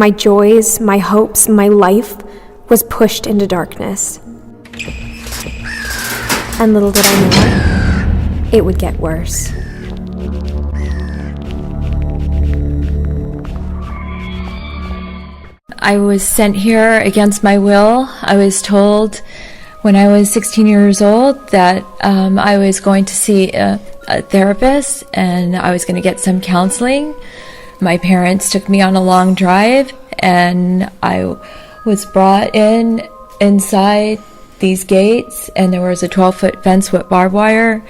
My joys, my hopes, my life was pushed into darkness. And little did I know, it would get worse. I was sent here against my will. I was told when I was 16 years old that I was going to see a therapist and I was going to get some counseling. My parents took me on a long drive and I was brought inside these gates, and there was a 12-foot fence with barbed wire,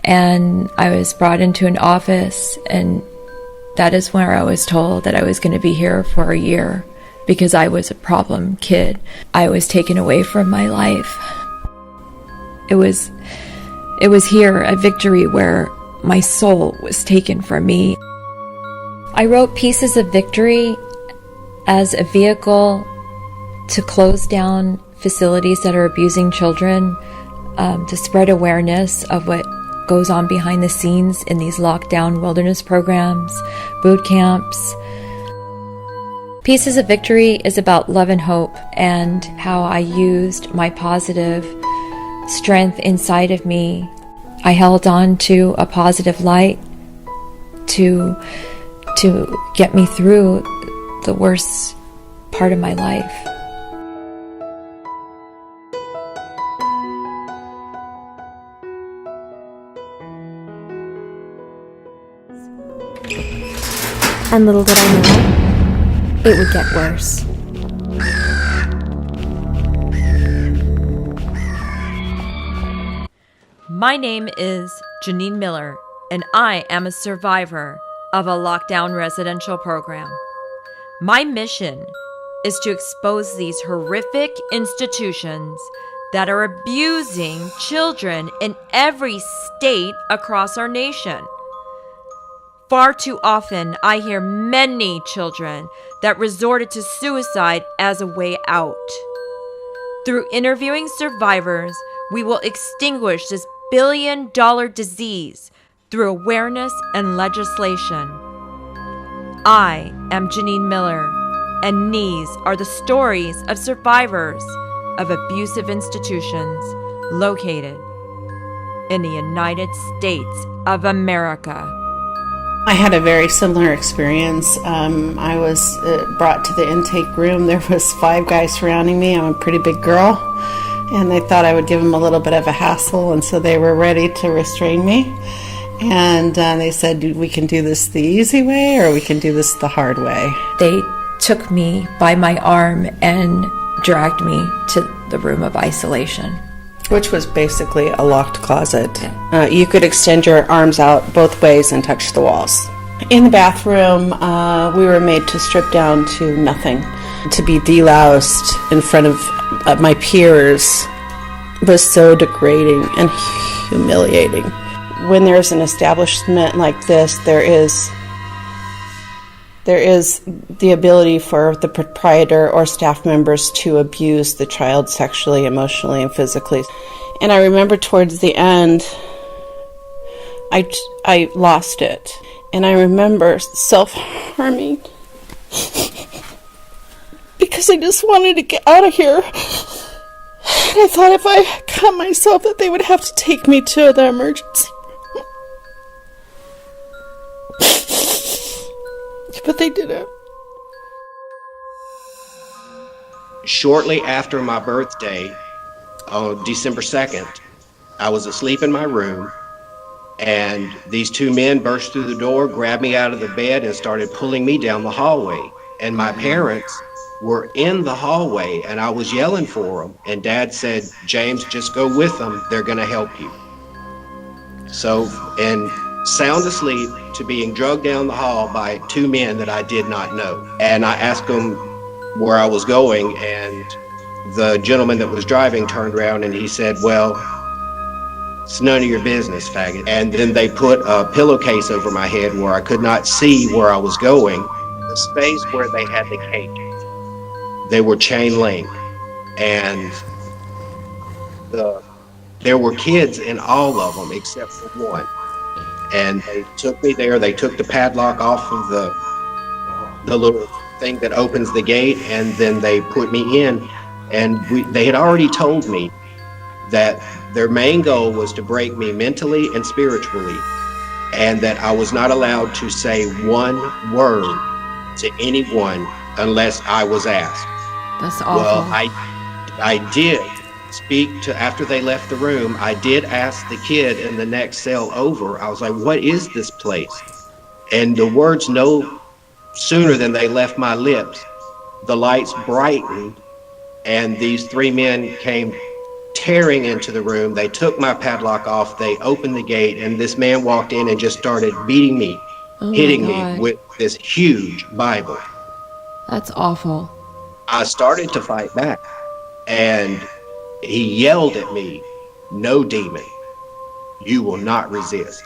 and I was brought into an office, and that is where I was told that I was going to be here for a year because I was a problem kid. I was taken away from my life. It was here, a victory where my soul was taken from me. I wrote Pieces of Victory as a vehicle to close down facilities that are abusing children, to spread awareness of what goes on behind the scenes in these lockdown wilderness programs, boot camps. Pieces of Victory is about love and hope and how I used my positive strength inside of me. I held on to a positive light to get me through the worst part of my life. And little did I know, it would get worse. My name is Jeneen Miller, and I am a survivor of a lockdown residential program. My mission is to expose these horrific institutions that are abusing children in every state across our nation. Far too often, I hear many children that resorted to suicide as a way out. Through interviewing survivors, we will extinguish this billion-dollar disease through awareness and legislation. I am Jeneen Miller, and these are the stories of survivors of abusive institutions located in the United States of America. I had a very similar experience. I was brought to the intake room. There was 5 guys surrounding me. I'm a pretty big girl, and they thought I would give them a little bit of a hassle, and so they were ready to restrain me. And they said, we can do this the easy way or we can do this the hard way. They took me by my arm and dragged me to the room of isolation. Which was basically a locked closet. You could extend your arms out both ways and touch the walls. In the bathroom, we were made to strip down to nothing. To be deloused in front of my peers was so degrading and humiliating. When there's an establishment like this, there is the ability for the proprietor or staff members to abuse the child sexually, emotionally, and physically. And I remember towards the end, I lost it. And I remember self-harming because I just wanted to get out of here. And I thought if I cut myself that they would have to take me to the emergency room. But they didn't. Shortly after my birthday, on December 2nd, I was asleep in my room, and these 2 men burst through the door, grabbed me out of the bed, and started pulling me down the hallway. And my parents were in the hallway, and I was yelling for them. And Dad said, "James, just go with them. They're going to help you." So, and sound asleep to being drugged down the hall by 2 men that I did not know. And I asked them where I was going, and the gentleman that was driving turned around and he said, "Well, it's none of your business, faggot." And then they put a pillowcase over my head where I could not see where I was going. The space where they had the cage, they were chain link, and there were kids in all of them except for one. And they took me there. They took the padlock off of the little thing that opens the gate, and then they put me in. And they had already told me that their main goal was to break me mentally and spiritually, and that I was not allowed to say one word to anyone unless I was asked. That's Well, awful. I did speak to, after they left the room, I did ask the kid in the next cell over. I was like, what is this place? And the words no sooner than they left my lips, the lights brightened, and these three men came tearing into the room. They took my padlock off, they opened the gate, and this man walked in and just started beating me, Oh my hitting me God. with this huge Bible. That's awful. I started to fight back, and he yelled at me, "No demon, you will not resist."